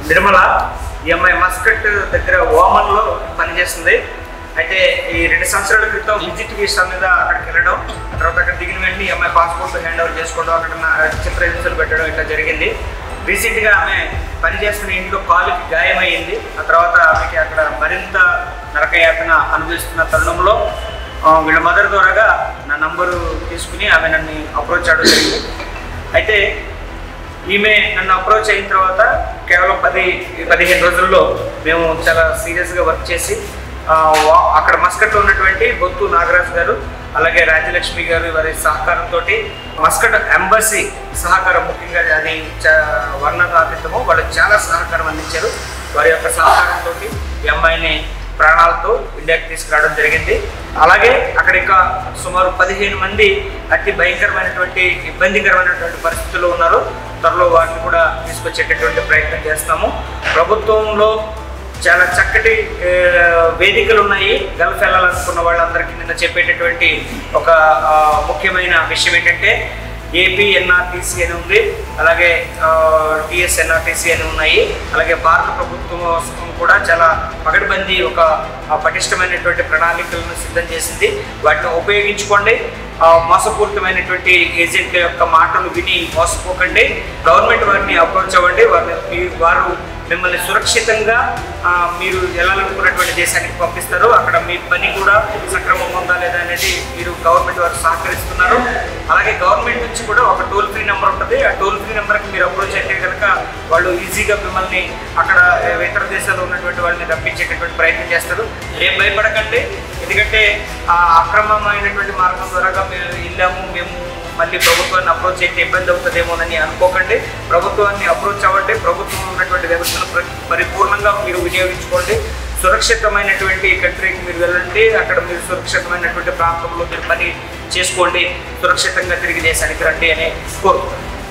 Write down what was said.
నిర్మల. ఈ అమ్మాయి మస్కట్ దగ్గర ఓమన్లో పనిచేస్తుంది. అయితే ఈ 2 సంవత్సరాల క్రితం విజిట్ వీసా మీద అక్కడికి వెళ్ళడం, తర్వాత అక్కడ దిగిన వెంటనే ఈ అమ్మాయి పాస్పోర్ట్ హ్యాండ్ ఓవర్ చేసుకోవడం, అక్కడ చిత్ర హింసలు పెట్టడం ఇట్లా జరిగింది. రీసెంట్గా ఆమె పనిచేస్తున్న ఇంట్లో కాలుకి గాయమైంది. ఆ తర్వాత ఆమెకి అక్కడ మరింత నరకయాతన అనుభవిస్తున్న తరుణంలో వీళ్ళ మదర్ ద్వారాగా నా నంబరు తీసుకుని ఆమె నన్ను అప్రోచ్ అవ్వడం జరిగింది. అయితే ఈమె నన్ను అప్రోచ్ అయిన తర్వాత కేవలం 10-15 రోజుల్లో మేము చాలా సీరియస్గా వర్క్ చేసి అక్కడ మస్కట్లో ఉన్నటువంటి బొత్తు నాగరాజు గారు అలాగే రాజ్యలక్ష్మి గారు వారి సహకారంతో మస్కట్ ఎంబసీ సహకారం, ముఖ్యంగా అది వర్ణనాతీతము, వాళ్ళు చాలా సహకారం అందించారు. వారి యొక్క సహకారంతో ఈ అమ్మాయిని ప్రాణాలతో ఇండియాకి తీసుకురావడం జరిగింది. అలాగే అక్కడ ఇంకా సుమారు 15 మంది అతి భయంకరమైనటువంటి ఇబ్బందికరమైనటువంటి పరిస్థితుల్లో ఉన్నారు. త్వరలో వాటిని కూడా తీసుకొచ్చేటటువంటి ప్రయత్నం చేస్తాము. ప్రభుత్వంలో చాలా చక్కటి వేదికలు ఉన్నాయి. గల్ఫ్ వెళ్ళాలనుకున్న వాళ్ళందరికీ నిన్న చెప్పేటటువంటి ఒక ముఖ్యమైన విషయం ఏంటంటే ఏపీఎన్ఆర్టీసీ అని ఉంది, అలాగే టీఎస్ఎన్ఆర్టీసీ అని ఉన్నాయి. అలాగే భారత ప్రభుత్వం కూడా చాలా పగడ్బందీ ఒక పటిష్టమైనటువంటి ప్రణాళికలను సిద్ధం చేసింది. వాటిని ఉపయోగించుకోండి. మోసపూరితమైనటువంటి ఏజెంట్ల యొక్క మాటలు విని మోసపోకండి. గవర్నమెంట్ వారిని అప్రోచ్ అవ్వండి. వారు మిమ్మల్ని సురక్షితంగా మీరు వెళ్ళాలనుకున్నటువంటి దేశానికి పంపిస్తారు. అక్కడ మీ పని కూడా సక్రమంగా ఉందా లేదా అనేది మీరు గవర్నమెంట్ వారు సహకరిస్తున్నారు. అలాగే గవర్నమెంట్ నుంచి కూడా ఒక టోల్ ఫ్రీ నెంబర్ ఉంటుంది. ఆ టోల్ ఫ్రీ నెంబర్కి మీరు అప్రోచ్ అయితే కనుక వాళ్ళు ఈజీగా మిమ్మల్ని అక్కడ ఇతర దేశాల్లో ఉన్నటువంటి వాళ్ళని రప్పించేటటువంటి ప్రయత్నం చేస్తారు. ఏం భయపడకండి, ఎందుకంటే ఆ అక్రమమైనటువంటి మార్గం ద్వారా మేము మళ్ళీ ప్రభుత్వాన్ని అప్రోచ్ అయితే ఇబ్బంది అవుతుందేమోనని అనుకోకండి. ప్రభుత్వాన్ని అప్రోచ్ అవ్వండి. ప్రభుత్వం ఉన్నటువంటి వ్యవస్థను పరిపూర్ణంగా మీరు వినియోగించుకోండి. సురక్షితమైనటువంటి కంట్రీకి మీరు వెళ్ళండి. అక్కడ మీరు సురక్షితమైనటువంటి ప్రాంతంలో మీరు పని చేసుకోండి. సురక్షితంగా తిరిగి దేశానికి రండి అని కోరుతున్నాను.